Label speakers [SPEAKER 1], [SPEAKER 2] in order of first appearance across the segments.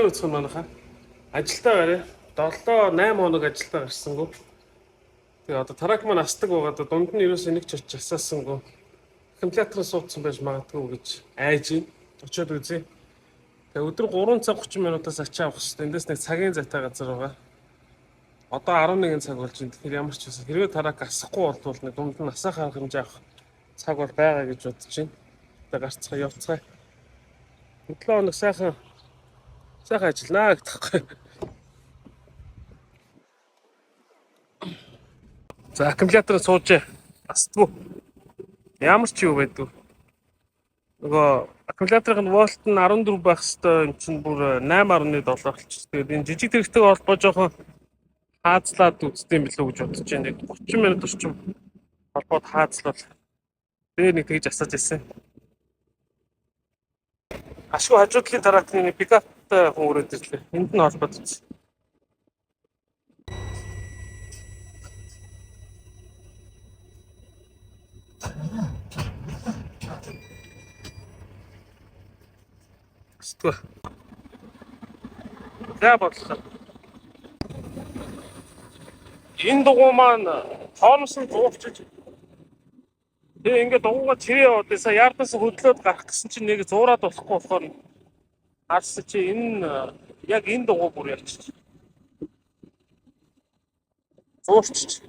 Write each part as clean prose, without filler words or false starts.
[SPEAKER 1] сайн үцхэн манайхаа. Ажилдаа гараа. 7-8 хоног ажилдаа гарсангүй. Тэгээ одоо тарак маань асдаг байгаа. Дунд нь ерөөсөө нэг ч очиж асаасангүй. Аккумуляторын суудсан байж магадгүй гэж айж ийн. Очиод үзье. Тэгээ өдөр 3 цаг 30 минутаас ачаа авах хэрэгтэй. Эндээс нэг цагийн зайтай газар байгаа. Одоо 11 цаг болж байна. Тэгэхээр ямар ч байсан хэрвээ тарак асахгүй болвол нэг дунд нь асаах арга хэмжээ авах цаг бол байгаа гэж бодож байна. Тэгээ гарцгаа явцгаая. 7 хоног сайхан ажилланаа гэдэг. За аккумулятор сууж астгүй. Ямар ч юу байдгүй. Нөгөө аккумуляторын вольт нь 14 байх хэвээр энэ чинь бүр 8.7 болчих. Тэгээд энэ жижиг тэрэгтэйг холбоо жоохон хаацлаад үзтiin билүү гэж бодож байна. 30 минут орчим холбоод хаацлал. Тэгээ нэг тэгж асааж ирсэн. Ашгүй хажуудлын тараакны пикаптай хүн өрөөд ирлээ. Энд нь холбоод үзсэн. Стгүй. За бодлоо. Энэ дугуй маань хооросон зуурчиж. Тэгээ ингээд дугуйгаа чирээ яваад сая яардаас хөдлөөд гарах гэсэн чинь нэг зуураад болохгүй болохоор харсан чи энэ яг энэ дугуй бүр явчих. Зуурчиж.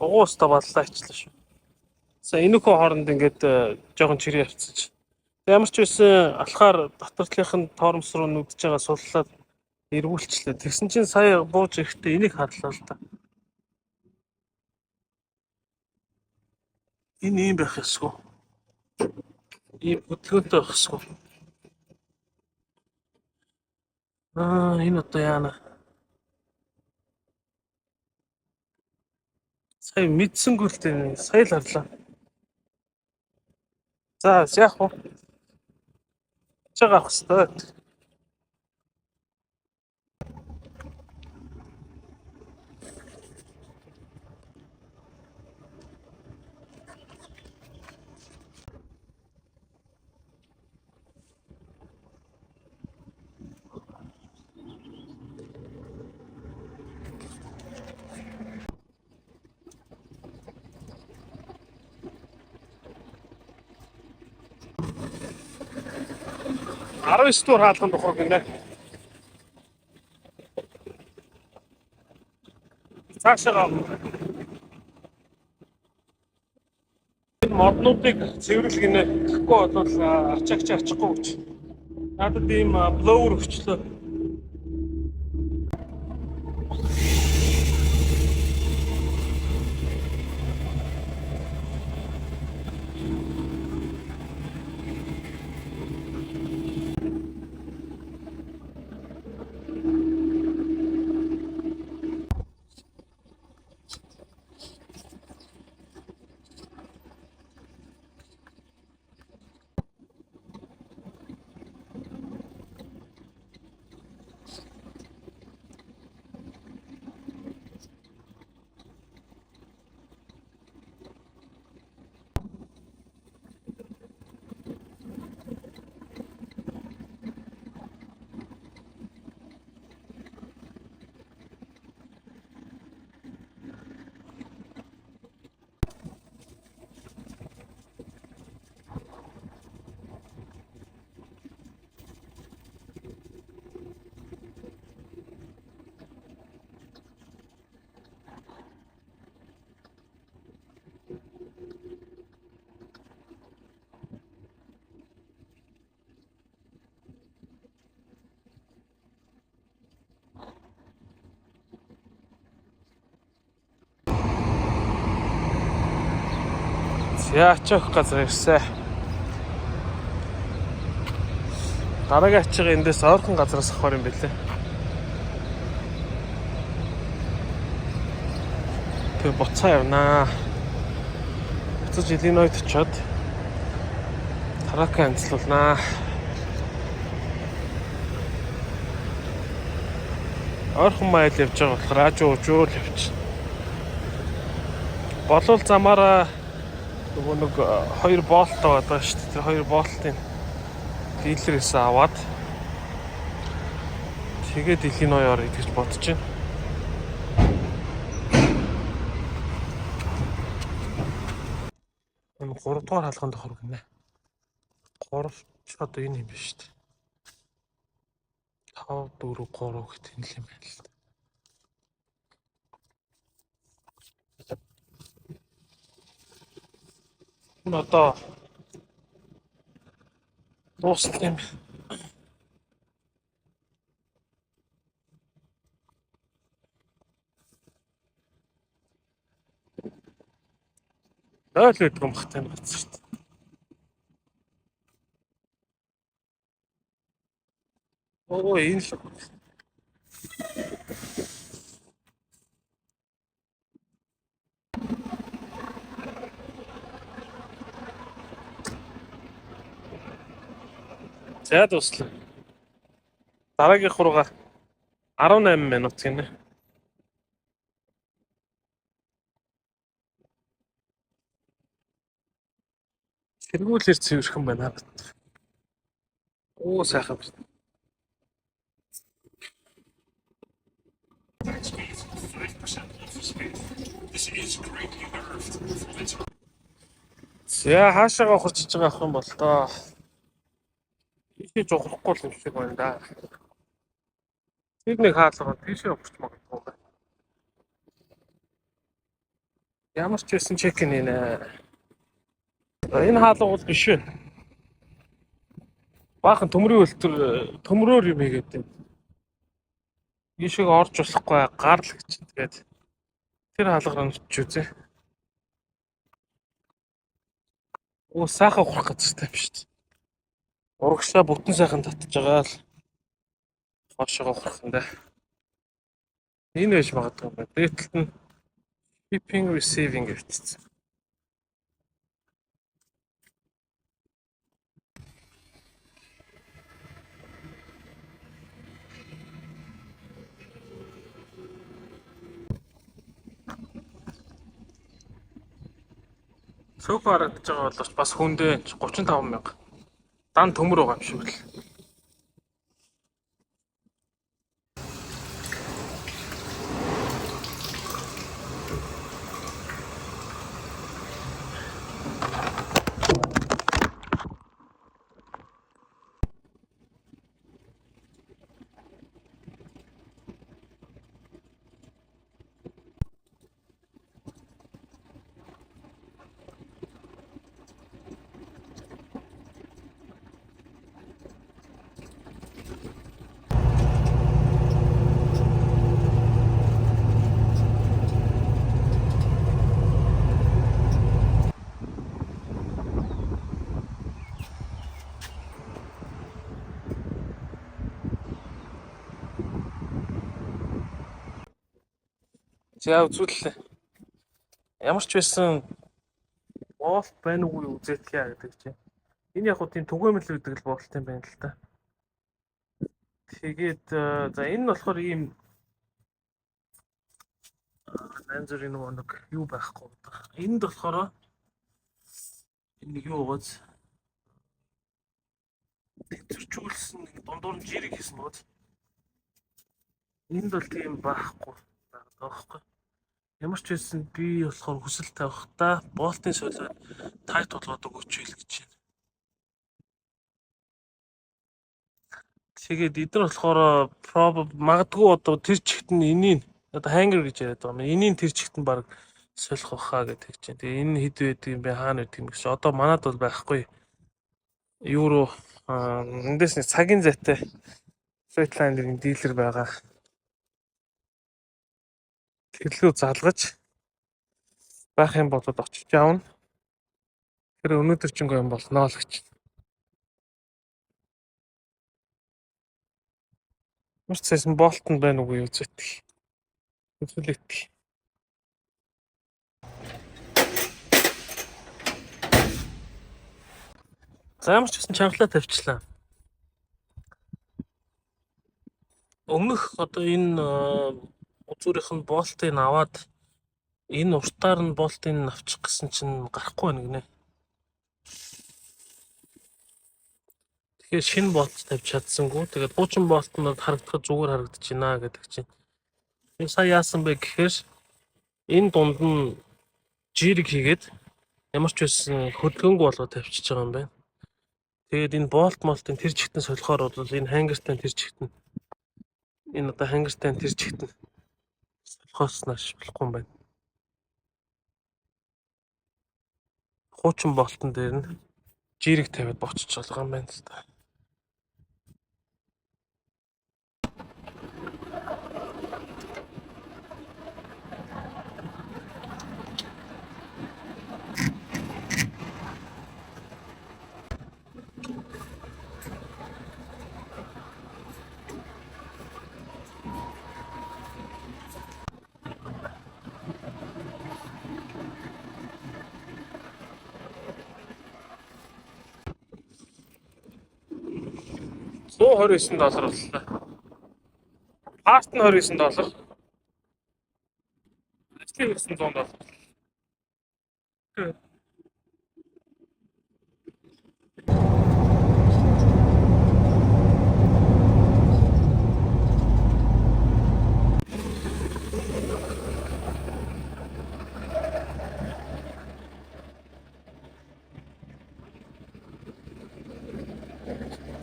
[SPEAKER 1] Дугуйстаа баллаа ичлээ шүү. За энэхүү хооронд ингээд жоохон чирээ явцсан. Ямар ч байсан алхаар дотортлынхын тоормс руу нүдж байгаа суллаад эргүүлчлээ. Тэгсэн чинь сая бууж ирэхдээ энийг харлаа л да. Энэ юм байх ёсгүй. Ийм хөдөлгөөнтэй байх ёсгүй. Энэ одоо яана. Сая мэдсэнгүй л дээ. Сая л харлаа. За яах вэ? Чагаа авах хэрэгтэй. Арвис тур хаалганд ухраг гинэ. Цаашаа моднуудыг цэвэрлэх гинэ. Тэгэхгүй бол ачаагч ачихгүй гэж. Надад ийм блоуер өгчлөө. Яачих газар ирсэн. Дараагийн ачаага эндээс ойрхон газараас авах юм бэлээ. Тэгээ буцаа явнаа. Буцаж Иллинойд очиод таракаа анцлуулнаа. Ойрхон майл явж байгаа болохоор ажуужуул явчих. Болов замаараа нөгөө нэг 2 болт байгаа шүү дээ. Тэр 2 болтын Дилерээс аваад тэгээд Illinois-оор идэж бодож байна. Энэ 3 дугаар хаалганд орох гинэ. 3 ч одоо энэ юм биш үү? 5 4 3 гэх юм л юм байна л да. Энэ одоо дуусна юм. Ойл гэдэг юм бах тань бац шүү дээ. Оо энэ л. За дуслаа. Дараагийн хурга 18 минут гинэ. Сэргүүлэр цэвэрхэн байна. Оо сайхан. За хаашаага хурцж байгаа ах юм бол доо. Тийшээ жохрохгүй л юм шиг байна да. Тэр нэг хаалгаа тийшээ өгч магадгүй байна. Ямар ч байсан чек нэ. Энэ хаалга бол биш вэ. Баахан төмрийн өлтөр төмрөөр юм хийгээд байна. Ийшээ орж болохгүй гарл гэж. Тэгээд тэр хаалгаар нь ч үзье. Оо сайхан ухрах гэжтэй юм шүү дээ. Урагшаа бүтэн сайхан татж байгаа л хоошоо ухрах юм да. Энэ байж магадгүй байна. Дээдлэлт нь shipping receiving гэсэн. Цөөх харагдаж байгаа боловч бас хүндээ 35,000. Дан төмөр байгаа юм шиг л. За үзүүлээ. Ямар ч байсан болт байна уу үзээтлээ гэдэг чинь. Энэ яг хөө тийм түгээмэл үүдэг л болт юм байна л да. Тэгээд за энэ нь болохоор ийм нанзрын нэг юу байхгүй. Энд болохоор энэ юу гоц тэнцвэрчүүлсэн дундуур нь жирэг хийсэн бод. Энд бол тийм байхгүй байхгүй. Ямар ч байсан би болохоор хүсэл тавихтаа болтын солиод тайт болгоод өгөөч хэл гэж байна. Тэгээд эдгээр болохоор магадгүй одоо тэр чигт нь энийг одоо хангер гэж яриад байгаа юм. Энийг тэр чигт нь баг солих баха гэдэг чинь. Тэгээ энэ хэд байдаг юм бэ хаана байдаг юм гэж. Одоо манад бол байхгүй. Евро эндээс нэг цагийн зайтай Freightliner-ийн дилер байгаа. Тэрлүү залгаж байх юм болоод очиж явна. Тэр өнөөдөр ч юм болно л гэж. Маш сайхан болтон байна уу юу зэтг. Үзүүлээт. За ямар ч гэсэн чангалаа тавьчлаа. Өмнөх одоо энэ үзүүрийнх нь болтыг аваад энэ уртаар нь болтыг авчих гэсэн чинь гарахгүй байна гинэ. Тэгэхээр шинэ болт тавьж чадсангүй. Тэгээд 30 болт нь харагдахад зүгээр харагдаж байна гэдэг чинь. Энэ сая яасан бэ гэхээр энэ дунд нь жирэг хийгээд ямар ч байсан хөдөлгөөнгүй болгоод тавьчихж байгаа юм байна. Тэгээд энэ болт молтын тэр чигтэн солихоор бол энэ хангертай тэр чигтэн энэ одоо хангертай тэр чигтэн солихоос нааш болохгүй юм байна. Хуучин болтон дээр нь жирэг тавиад бочч байгаа юм байна л та. $129 боллоо. Паст нь $29. Ажлын $900.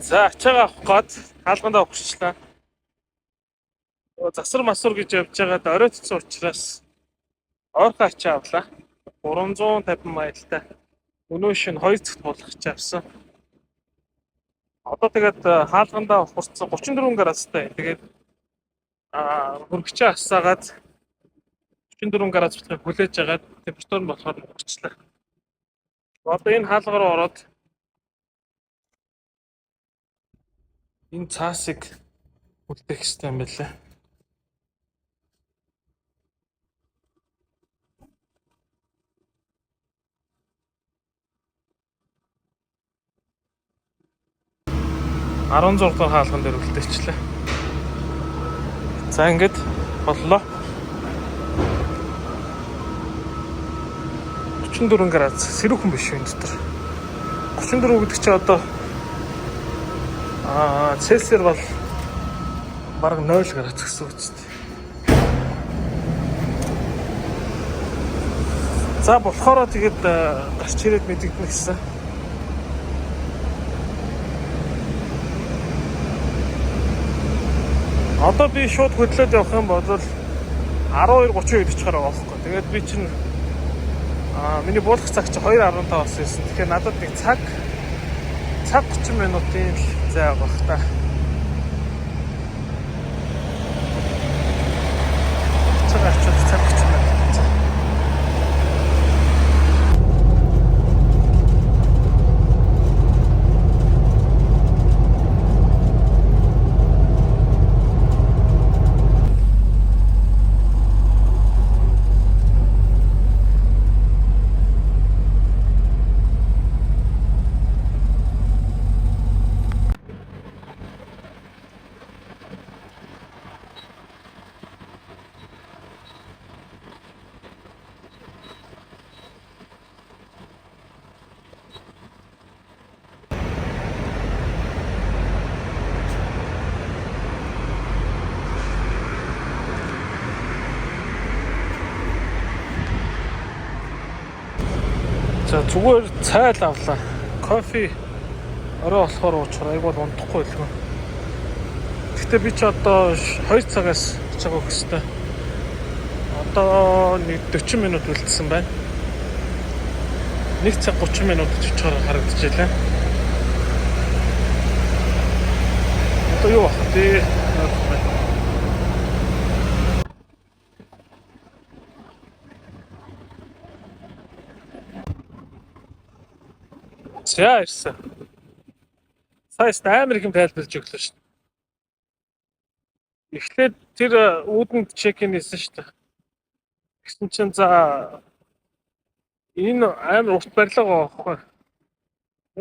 [SPEAKER 1] За ачаагаа авах гээд хаалгандаа өгчлээ. Засвар масвар гэж явж байгаад оройтсон учраас ойрхон ачаа авлаа. 350 маяльтай. Өнөө шин 2 цагт болгох ч авсан. Одоо тэгээд хаалгандаа хурцсан 34 градустай. Тэгээд хөргөчөө асаагаад 34 градус болохыг хүлээж агаад температур нь болохоор өгчлээ. Одоо энэ хаалга руу ороод энэ цаасыг үлдээх хэрэгтэй юм байна. $16 дугаар хаалган дээр үлдээчлээ. За ингээд боллоо. 34 градус сэрүүхэн биш энэ дотор. 34 гэдэг чинь одоо Цельсиор бол бараг 0 градус гэсэн үг шүү дээ. За болохоороо тэгээд гарч ирээд мэдэгдэнэ гэсэн. Одоо би шууд хөдлөөд явах юм бол 12:30 үед очихоор байгаа байхгүй. Тэгээд би чинь миний буулгах цаг чи 2:15 болсон байсан. Тэгэхээр надад нэг цаг 30 минутын зай байгаа бах та. Цаг 30 минут. За зүгээр цайл авлаа. Кофе орой болохоор уучраа айгуул унтахгүй байлгүй. Гэхдээ би ч одоо 2 цагаас чаг өгөх хэвээр. Одоо нэг 40 минут үлдсэн байна. 1 цаг 30 минут очихоор харагдаж байлаа. Одоо юу бах вэ? За ирсэн. Саяс амар их юм тайлбарлаж өглөө шүү дээ. Эхлээд тэр үүдэнд чек-ин хийсэн шүү дээ. Гэсэн чинь за энэ амар урт барилга байгаа байхгүй.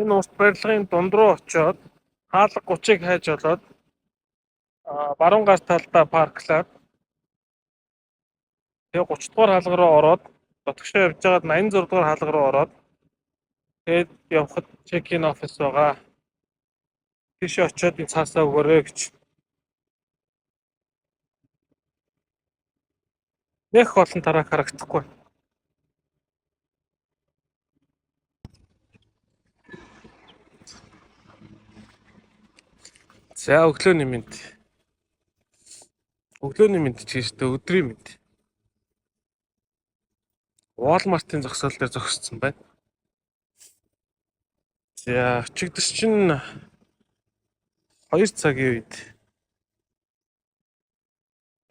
[SPEAKER 1] Энэ урт барилгын дунд руу очиод хаалга 30-ыг хайж болоод баруун гар талдаа парклаад тэгээ 30 дугаар хаалга руу ороод дотгошоо явж байгаад 86 дугаар хаалга руу ороод тэгээд явхад чек-ин офис байгаа. Тийшээ очиод энэ цаасаа өгөөрэй гэж. Нэх олон тараа харагдахгүй. За өглөөний мэнд. Өглөөний мэнд ч гэжтэй өдрийн мэнд. Walmart-ын зогсоол дээр зогссон байна. За очигдс чинь 2 цагийн үед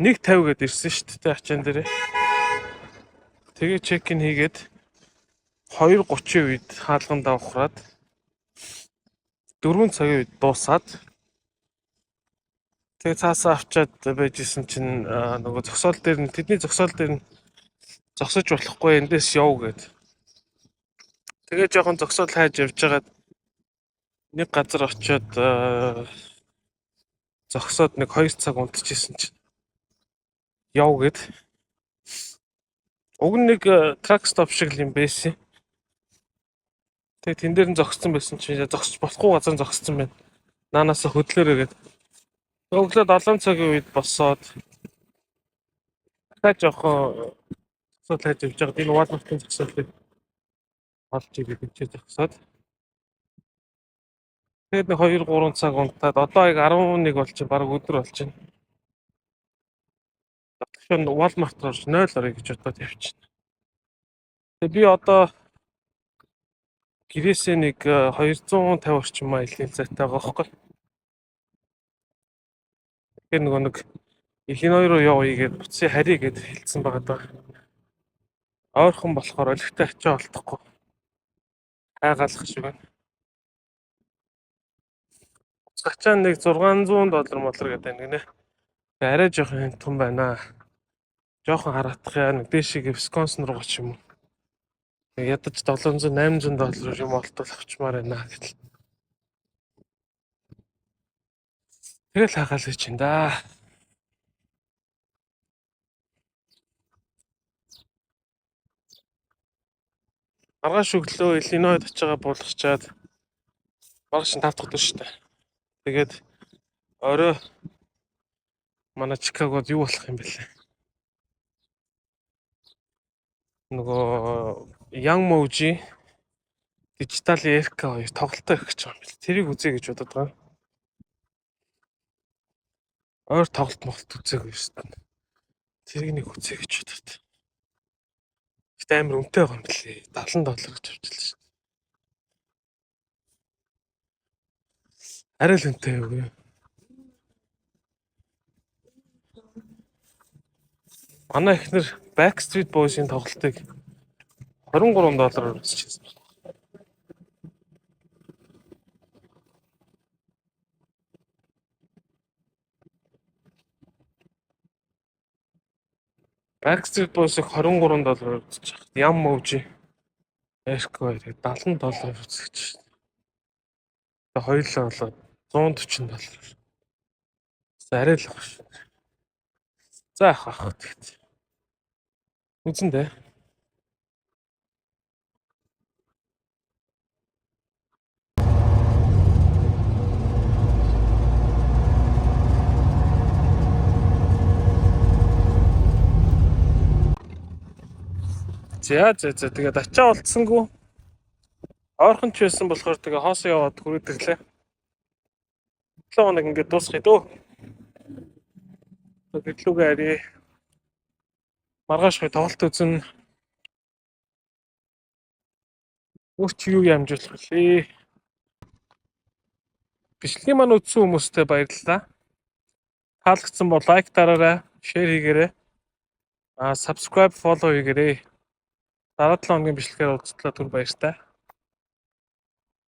[SPEAKER 1] 1:50 гээд ирсэн шүү дээ ачаан дээрээ. Тэгээ чек-ин хийгээд 2:30 үед хаалгандаа ухраад 4 цагийн үед дуусаад тэгээ цаасаа авчаад байжсэн чинь нөгөө зогсоол дээр нь тэдний зогсоол дээр нь зогсож болохгүй эндээс яв гээд. Тэгээ жоохон зогсоол хайж явж байгаад нэг газар очиод зогсоод нэг 2 цаг унтчихсэн чинь яв гээд. Уг нь нэг трак стоп шиг юм байсан. Тэгээ тэн дээр нь зогссон байсан чинь зогсож болохгүй газар зогссон байна. Наанаас хөдлөөрэй гээд. Өглөө 7 цагийн үед босоод дахиад жоохон зогсоод хайж явж байгаад энэ Walmart-ын зогсоолыг олж ирээд энэ зогсоод тэгээд нэг 2-3 цаг унтаад одоо яг 11 болчих бараг өдөр болчихно. Татгшин Walmart руу 0 орё гэж бодоод явчихна. Тэгээ би одоо гэрээсээ нэг 250 орчим майлын зайтай байгаа байхгүй. Тэгэхээр нөгөө нэг Illinois руу явъя гэж буцын харьяа гэд хэлсэн байгаа даа. Ойрхон болохоор олигтой ачаа олдохгүй. Хайгаалах шиг байна. Цачаа нэг $600 молор гэдэг байна гинэ. Арай жоохон том байна. Жоохон хараадах яа нэг дээшээ Wisconsin руу ч юм уу. Ядаж $700-800 юм олтол авчмаар байна гэтэл. Тэгэл хагаал гэж юм да. Маргааш өглөө Illinois очигаа буулгачаад маргааш 5 дахь өдөр шүү дээ. Тэгээд орой манай Чикагод юу болох юм бэлээ? Нөгөө Young Moji Digital Erica хоёр тоглолтоо их гэж байгаа юм бэл. Тэрийг үзье гэж бодод байгаа. Ойр тоглолт молт үзээгүй шүү дээ. Тэрийг нэг үзье гэж бодод. Гэтэ амар үнэтэй байгаа юм бэлээ. $70 гэж авчихлаа шүү. Арай л үнэтэй юу? Манай эхнэр Backstreet Boys-ийн тоглолтыг $23 үзчихсэн. Backstreet Boys-ыг $23 үзчих. Young Moji Erica хоёрыг $70 үзэж шээ. Тэгээ хоёулаа болоод $140. Арай л баг шүү. За яах вэ? Үзэндээ. За тэгээд ачаа олдсонгүй. Ойрхон ч байсан болохоор тэгээ хоосоо яваад хүрээд ирлээ. 7 хоног ингээд дуусгая дөө. Гэтлүүгээ арий. Маргааш хой тоглолт үзэн. Өөр чи юу ямжуулах вэ? Бичлэгийн маань үзсэн хүмүүстээ баярлалаа. Таалагдсан бол лайк дараарай, шеэр хийгээрэй. Subscribe, follow хийгээрэй. Дараа 7 хоногийн бичлэгээр уулзтлаа түр баяртай.